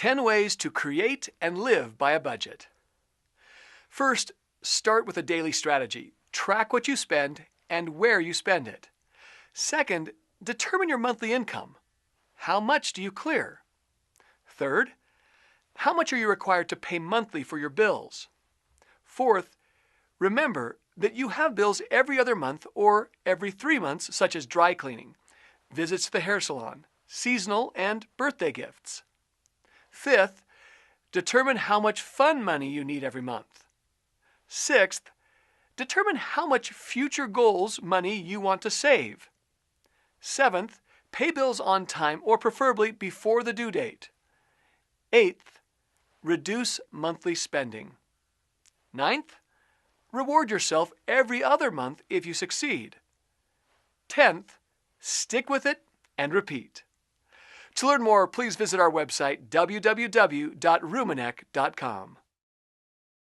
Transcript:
10 ways to create and live by a budget. First, start with a daily strategy. Track what you spend and where you spend it. Second, determine your monthly income. How much do you clear? Third, how much are you required to pay monthly for your bills? Fourth, remember that you have bills every other month or every 3 months, such as dry cleaning, visits to the hair salon, seasonal, and birthday gifts. Fifth, determine how much fun money you need every month. Sixth, determine how much future goals money you want to save. Seventh, pay bills on time or preferably before the due date. Eighth, reduce monthly spending. Ninth, reward yourself every other month if you succeed. 10th, stick with it and repeat. To learn more, please visit our website www.rumanek.com.